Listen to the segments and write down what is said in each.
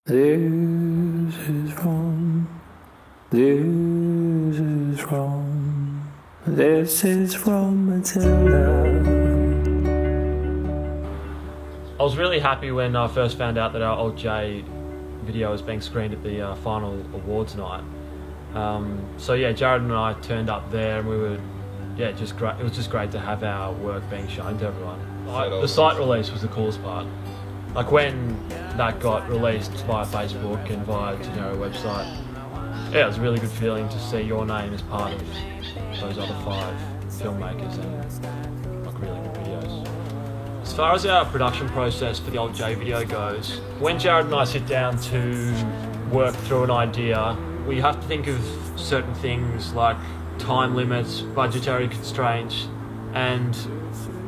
This is wrong. This is wrong. This is from Matilda. I was really happy when I first found out that our Old J video was being screened at the final awards night. So yeah, Jared and I turned up there, and we were, just great. It was just great to have our work being shown to everyone. The site release was the coolest part. Like when that got released via Facebook and via Genero website, yeah, it was a really good feeling to see your name as part of those other 5 filmmakers and like really good videos. As far as our production process for the Old J video goes, when Jared and I sit down to work through an idea, we have to think of certain things like time limits, budgetary constraints, and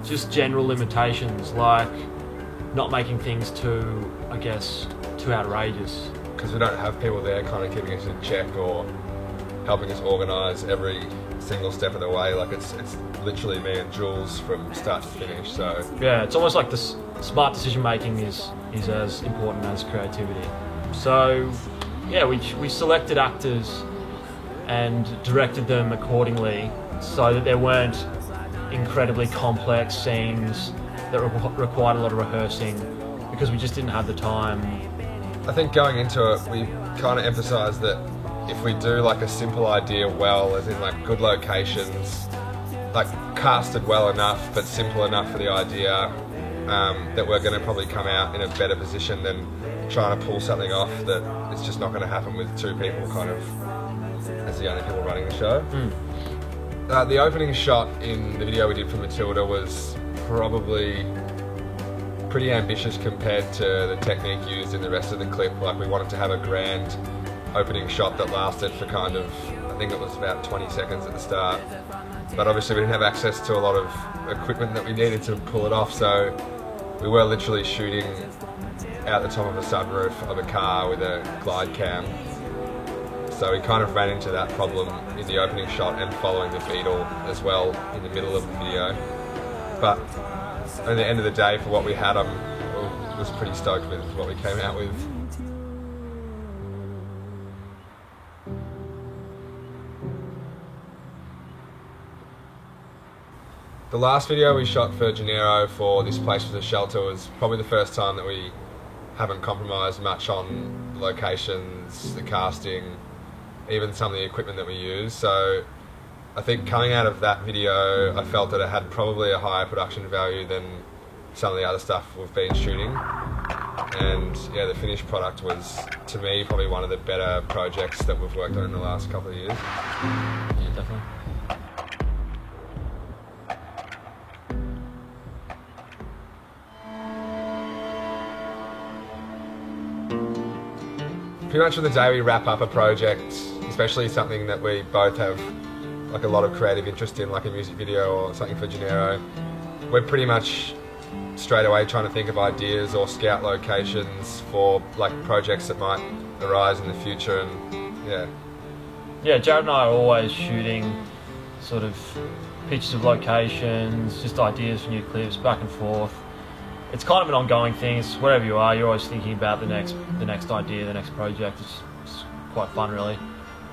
just general limitations like not making things too outrageous. Because we don't have people there kind of keeping us in check or helping us organise every single step of the way. Like it's literally me and Jules from start to finish. So yeah, it's almost like the smart decision making is as important as creativity. So yeah, we selected actors and directed them accordingly so that there weren't incredibly complex scenes that required a lot of rehearsing, because we just didn't have the time. I think going into it, we kind of emphasised that if we do like a simple idea well, as in like good locations, like casted well enough but simple enough for the idea, that we're going to probably come out in a better position than trying to pull something off that it's just not going to happen with 2 people kind of as the only people running the show. The opening shot in the video we did for Matilda was probably pretty ambitious compared to the technique used in the rest of the clip. Like we wanted to have a grand opening shot that lasted for kind of, I think it was about 20 seconds at the start. But obviously we didn't have access to a lot of equipment that we needed to pull it off, so we were literally shooting out the top of a sunroof of a car with a glide cam. So we kind of ran into that problem in the opening shot and following the Beetle as well in the middle of the video. But at the end of the day, for what we had, I was pretty stoked with what we came out with. The last video we shot for Genero for This Place Was a Shelter was probably the first time that we haven't compromised much on the locations, the casting, even some of the equipment that we use. So I think coming out of that video, I felt that it had probably a higher production value than some of the other stuff we've been shooting. And yeah, the finished product was, to me, probably one of the better projects that we've worked on in the last couple of years. Yeah, definitely. Pretty much on the day we wrap up a project, especially something that we both have like a lot of creative interest in, like a music video or something for Genero, we're pretty much straight away trying to think of ideas or scout locations for like projects that might arise in the future. And yeah, Jared and I are always shooting sort of pictures of locations, just ideas for new clips, back and forth. It's kind of an ongoing thing. It's wherever you are, you're always thinking about the next idea, the next project. It's quite fun, really.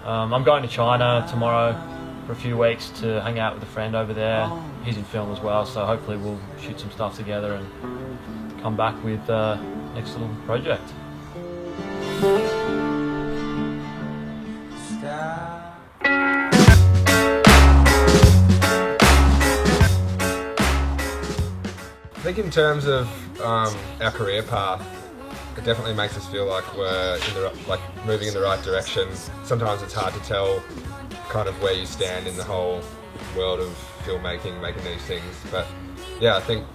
I'm going to China tomorrow for a few weeks to hang out with a friend over there. He's in film as well, so hopefully we'll shoot some stuff together and come back with next little project. I think in terms of our career path, it definitely makes us feel like we're moving in the right direction. Sometimes it's hard to tell kind of where you stand in the whole world of filmmaking, making these things. But yeah, I think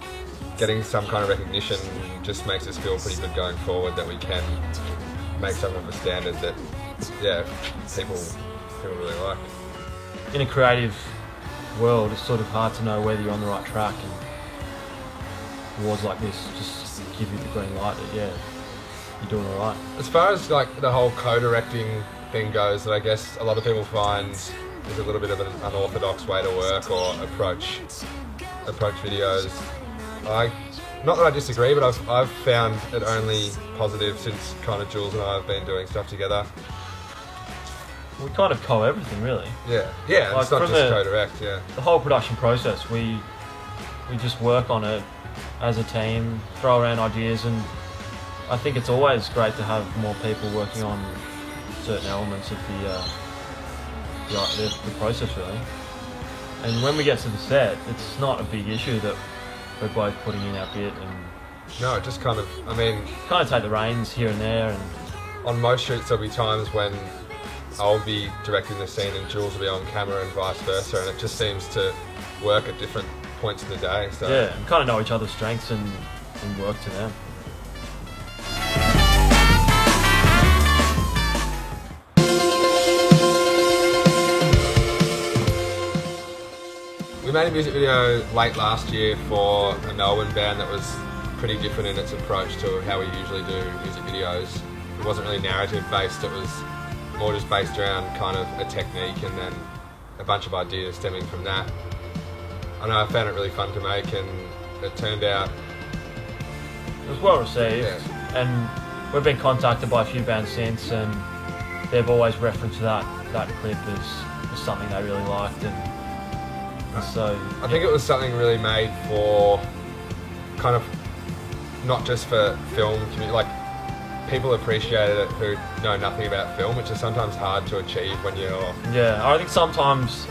getting some kind of recognition just makes us feel pretty good going forward, that we can make some of a standard that people really like. In a creative world, it's sort of hard to know whether you're on the right track, and awards like this just give you the green light that you're doing all right. As far as like the whole co-directing thing goes, that I guess a lot of people find is a little bit of an unorthodox way to work or approach videos. I not that I disagree, but I've found it only positive since kind of Jules and I have been doing stuff together. We kind of everything really. Yeah, Like, it's not from just co-direct, yeah. The whole production process, we just work on it as a team, throw around ideas, and I think it's always great to have more people working on certain elements of the process really. And when we get to the set, it's not a big issue that we're both putting in our bit and No, it just kind of, I mean, kind of take the reins here and there. And on most shoots there'll be times when I'll be directing the scene and Jules will be on camera and vice versa, and it just seems to work at different points in the day. So yeah, and kind of know each other's strengths and work to them. we made a music video late last year for a Melbourne band that was pretty different in its approach to how we usually do music videos. It wasn't really narrative based, it was more just based around kind of a technique and then a bunch of ideas stemming from that. I know I found it really fun to make, and it turned out... It was well received, Yeah. and we've been contacted by a few bands since, and they've always referenced that clip as something they really liked, and so... I think it was something really made for kind of not just for film community, like people appreciated it who know nothing about film, which is sometimes hard to achieve when you're... Yeah, I think sometimes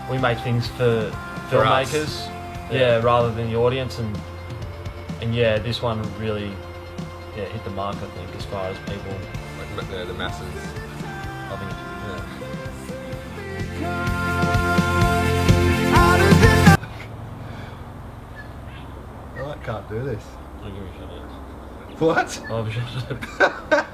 we make things for For us. filmmakers, yeah, rather than the audience, and yeah, this one really hit the mark, I think, as far as people Like the masses. loving it. I can't do this. I'll give you a shout out. What? I'll give you a shout out.